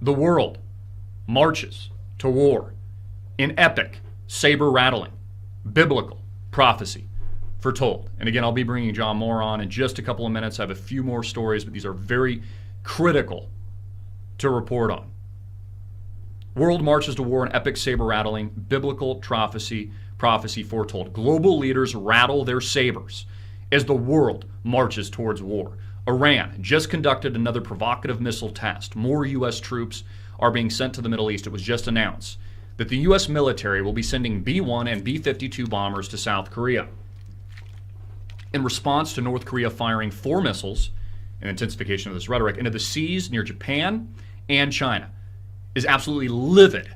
The world marches to war in epic, saber rattling, biblical prophecy foretold. And again, I'll be bringing John Moore on in just a couple of minutes. I have a few more stories, but these are very critical to report on. World marches to war in epic saber rattling, biblical prophecy foretold. Global leaders rattle their sabers as the world marches towards war. Iran just conducted another provocative missile test. More U.S. troops are being sent to the Middle East. It was just announced that the U.S. military will be sending B-1 and B-52 bombers to South Korea in response to North Korea firing 4 missiles, an intensification of this rhetoric, into the seas near Japan and China, is absolutely livid.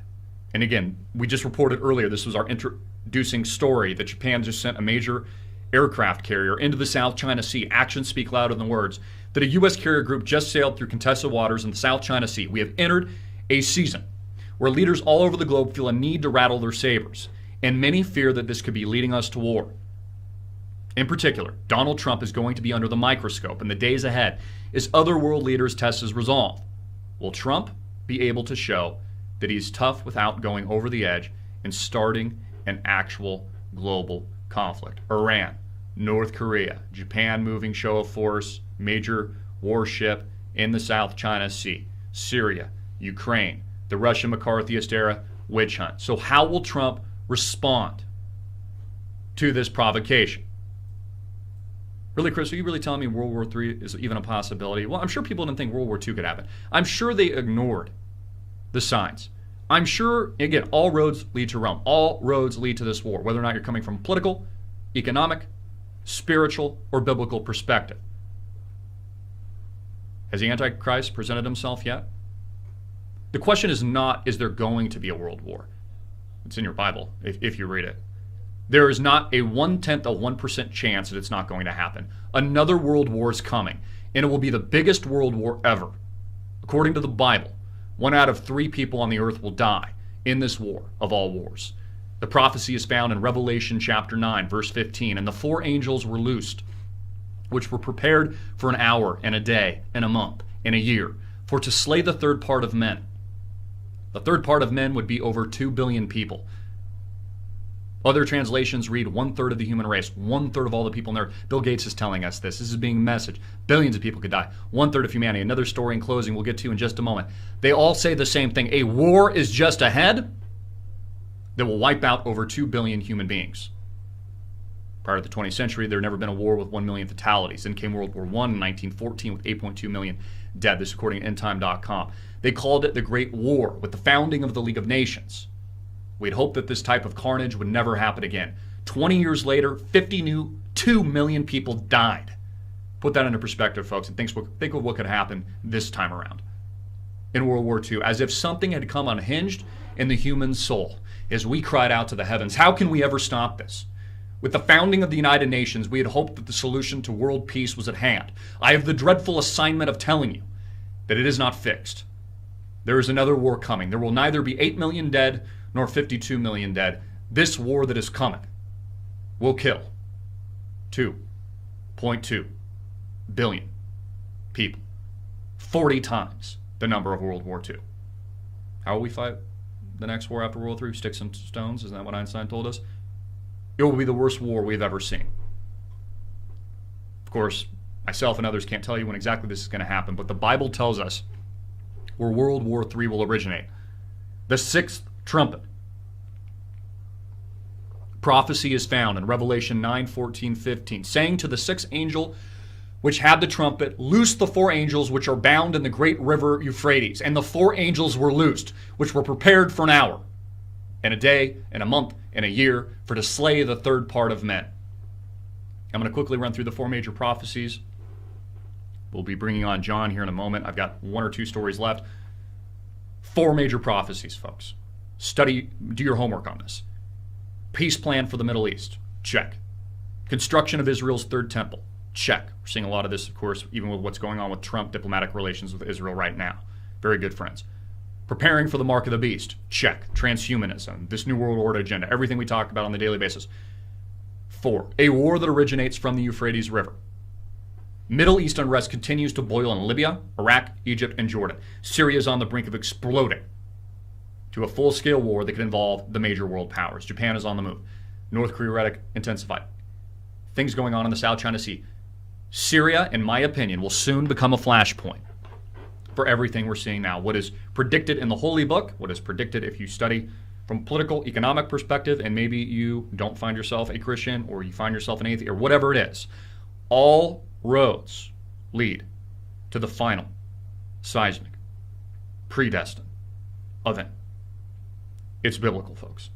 And again, we just reported earlier, this was our introducing story, that Japan just sent a major aircraft carrier into the South China Sea. Actions speak louder than words. That a U.S. carrier group just sailed through contested waters in the South China Sea. We have entered a season where leaders all over the globe feel a need to rattle their sabers, and many fear that this could be leading us to war. In particular, Donald Trump is going to be under the microscope in the days ahead as other world leaders test his resolve. Will Trump be able to show that he's tough without going over the edge and starting an actual global conflict? Iran, North Korea, Japan moving show of force, major warship in the South China Sea, Syria, Ukraine, the Russian McCarthyist era witch hunt. So how will Trump respond to this provocation? Really, Chris, are you really telling me World War III is even a possibility? Well, I'm sure people didn't think World War II could happen. I'm sure they ignored the signs. I'm sure, again, all roads lead to Rome. All roads lead to this war, whether or not you're coming from political, economic, spiritual, or biblical perspective. Has the Antichrist presented himself yet? The question is not, is there going to be a world war? It's in your Bible, if you read it. There is not a 0.1% chance that it's not going to happen. Another world war is coming, and it will be the biggest world war ever. According to the Bible, 1 out of 3 people on the earth will die in this war of all wars. The prophecy is found in Revelation chapter 9, verse 15. And the 4 angels were loosed, which were prepared for an hour and a day and a month and a year, for to slay the third part of men. The third part of men would be over 2 billion people. Other translations read 1/3 of the human race, 1/3 of all the people in there. Bill Gates is telling us this. This is being messaged. Billions of people could die. 1/3 of humanity. Another story in closing we'll get to in just a moment. They all say the same thing. A war is just ahead that will wipe out over 2 billion human beings. Prior to the 20th century, there had never been a war with 1 million fatalities. Then came World War I in 1914 with 8.2 million dead. This is according to endtime.com. They called it the Great War with the founding of the League of Nations. We'd hoped that this type of carnage would never happen again. 20 years later, 52 million people died. Put that into perspective, folks, and think of what could happen this time around in World War II, as if something had come unhinged in the human soul as we cried out to the heavens, how can we ever stop this? With the founding of the United Nations, we had hoped that the solution to world peace was at hand. I have the dreadful assignment of telling you that it is not fixed. There is another war coming. There will neither be 8 million dead nor 52 million dead. This war that is coming will kill 2.2 billion people. 40 times the number of World War II. How will we fight the next war after World War III? Sticks and stones? Isn't that what Einstein told us? It will be the worst war we've ever seen. Of course, myself and others can't tell you when exactly this is going to happen, but the Bible tells us where World War III will originate. The 6th trumpet. Prophecy is found in Revelation 9, 14, 15, saying to the 6th angel which had the trumpet, loose the 4 angels which are bound in the great river Euphrates. And the 4 angels were loosed, which were prepared for an hour, and a day, and a month, and a year, for to slay the third part of men. I'm going to quickly run through the 4 major prophecies. We'll be bringing on John here in a moment. I've got 1 or 2 stories left. 4 major prophecies, folks. Study, do your homework on this. Peace plan for the Middle East. Check. Construction of Israel's third temple. Check. We're seeing a lot of this, of course, even with what's going on with Trump diplomatic relations with Israel right now. Very good friends. Preparing for the mark of the beast. Check. Transhumanism. This New World Order agenda. Everything we talk about on a daily basis. 4. A war that originates from the Euphrates River. Middle East unrest continues to boil in Libya, Iraq, Egypt, and Jordan. Syria is on the brink of exploding to a full-scale war that could involve the major world powers. Japan is on the move. North Korea rhetoric intensified. Things going on in the South China Sea. Syria, in my opinion, will soon become a flashpoint for everything we're seeing now. What is predicted in the Holy Book, what is predicted if you study from political, economic perspective, and maybe you don't find yourself a Christian or you find yourself an atheist or whatever it is, all roads lead to the final seismic, predestined event. It's biblical, folks.